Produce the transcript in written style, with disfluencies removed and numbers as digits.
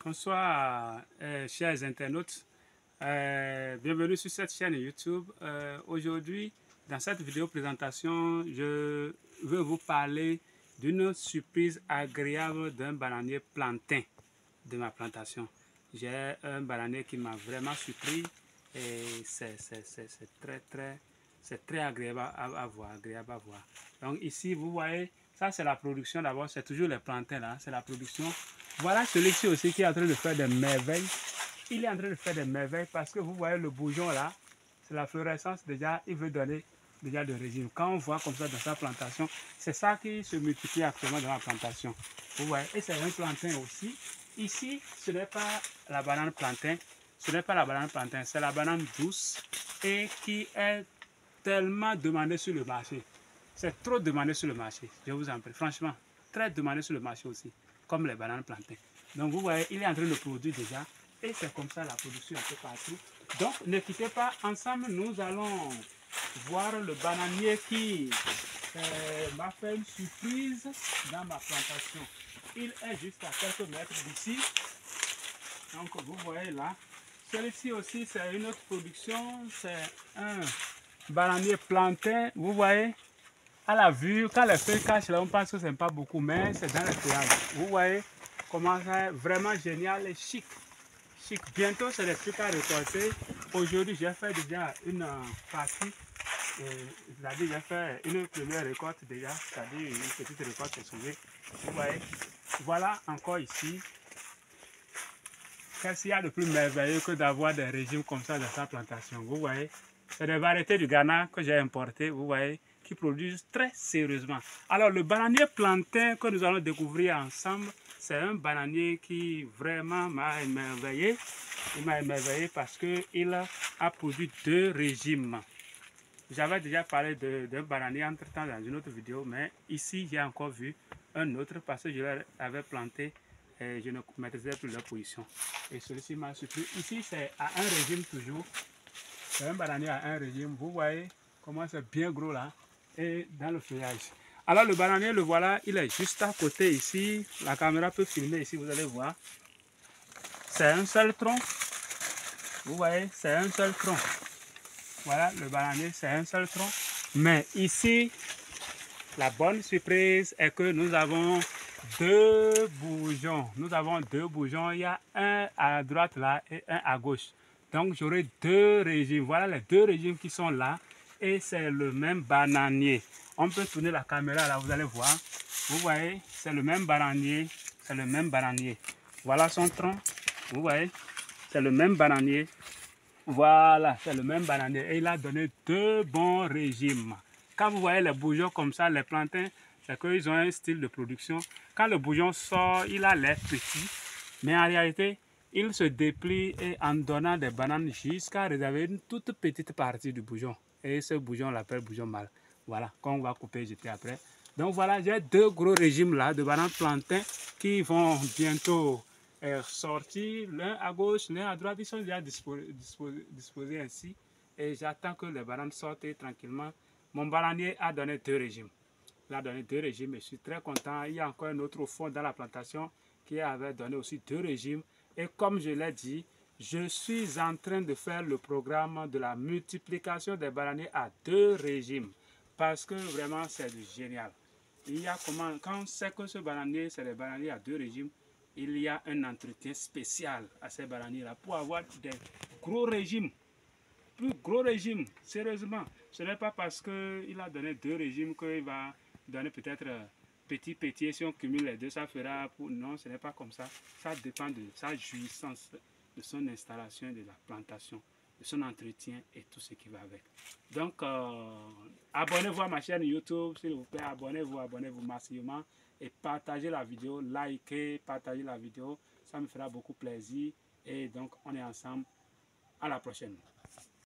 Bonsoir chers internautes, bienvenue sur cette chaîne YouTube. Aujourd'hui, dans cette vidéo présentation, je veux vous parler d'une surprise agréable d'un bananier plantain de ma plantation. J'ai un bananier qui m'a vraiment surpris et c'est très agréable à voir, Donc ici, vous voyez, ça c'est la production d'abord, c'est toujours les plantains là, c'est la production. Voilà celui-ci aussi qui est en train de faire des merveilles. Il est en train de faire des merveilles parce que vous voyez le bourgeon là, c'est la fluorescence déjà, il veut donner déjà de régime. Quand on voit comme ça dans sa plantation, c'est ça qui se multiplie actuellement dans la plantation. Vous voyez, et c'est un plantain aussi. Ici, ce n'est pas la banane plantain, c'est la banane douce et qui est tellement demandée sur le marché. C'est trop demandé sur le marché, je vous en prie. Franchement, très demandé sur le marché aussi, comme les bananes plantain. Donc vous voyez, il est en train de produire déjà. Et c'est comme ça la production un peu partout. Donc ne quittez pas, ensemble nous allons voir le bananier qui m'a fait une surprise dans ma plantation. Il est juste à quelques mètres d'ici. Donc vous voyez là. Celui-ci aussi c'est une autre production. C'est un bananier plantain. Vous voyez, à la vue, quand les feuilles cachent là, on pense que ce n'est pas beaucoup, mais c'est dans les feuillages. Vous voyez comment c'est vraiment génial et chic. Bientôt, c'est des trucs à récolter. Aujourd'hui, j'ai fait déjà une partie, c'est-à-dire j'ai fait une première récolte déjà, c'est-à-dire une petite récolte sauvée. Vous voyez, voilà encore ici. Qu'est-ce qu'il y a de plus merveilleux que d'avoir des régimes comme ça dans sa plantation? Vous voyez, c'est des variétés du Ghana que j'ai importées, vous voyez, qui produisent très sérieusement. Alors, le bananier plantain que nous allons découvrir ensemble, c'est un bananier qui vraiment m'a émerveillé. Il m'a émerveillé parce qu'il a produit 2 régimes. J'avais déjà parlé d'un bananier entre-temps dans une autre vidéo, mais ici, j'ai encore vu un autre parce que je l'avais planté et je ne maîtrisais plus leur position. Et celui-ci m'a surpris. Ici, c'est à un régime toujours. C'est un bananier à un régime. Vous voyez comment c'est bien gros là et dans le feuillage. Alors le bananier, le voilà, il est juste à côté ici. La caméra peut filmer ici, vous allez voir. C'est un seul tronc. Vous voyez, c'est un seul tronc. Voilà, le bananier, c'est un seul tronc. Mais ici, la bonne surprise est que nous avons 2 bourgeons. Nous avons 2 bourgeons. Il y a un à droite là et un à gauche. Donc j'aurai 2 régimes. Voilà les 2 régimes qui sont là. Et c'est le même bananier. On peut tourner la caméra là, vous allez voir. Vous voyez, c'est le même bananier. C'est le même bananier. Voilà son tronc. Vous voyez, c'est le même bananier. Voilà, c'est le même bananier. Et il a donné 2 bons régimes. Quand vous voyez les bourgeons comme ça, les plantains, c'est qu'ils ont un style de production. Quand le bourgeon sort, il a l'air petit. Mais en réalité, il se déplie et en donnant des bananes jusqu'à réserver une toute petite partie du bourgeon. Et ce bourgeon, on l'appelle bourgeon mâle. Voilà, qu'on va couper et jeter après. Donc voilà, j'ai 2 gros régimes là de bananes plantains qui vont bientôt sortir, l'un à gauche, l'un à droite. Ils sont déjà disposés ainsi. Et j'attends que les bananes sortent tranquillement. Mon bananier a donné 2 régimes. Il a donné 2 régimes et je suis très content. Il y a encore un autre au fond dans la plantation qui avait donné aussi 2 régimes. Et comme je l'ai dit, je suis en train de faire le programme de la multiplication des bananiers à 2 régimes. Parce que vraiment c'est génial. Il y a comment, quand on sait que ce bananier, c'est des bananiers à 2 régimes, il y a un entretien spécial à ces bananiers-là pour avoir des gros régimes. Plus gros régime, sérieusement. Ce n'est pas parce qu'il a donné 2 régimes qu'il va donner peut-être petit, et si on cumule les 2, ça fera pour... Non, ce n'est pas comme ça. Ça dépend de sa jouissance, de son installation, de la plantation, de son entretien et tout ce qui va avec. Donc, abonnez-vous à ma chaîne YouTube, s'il vous plaît, abonnez-vous massivement et partagez la vidéo, likez, partagez la vidéo, ça me fera beaucoup plaisir et donc on est ensemble. À la prochaine.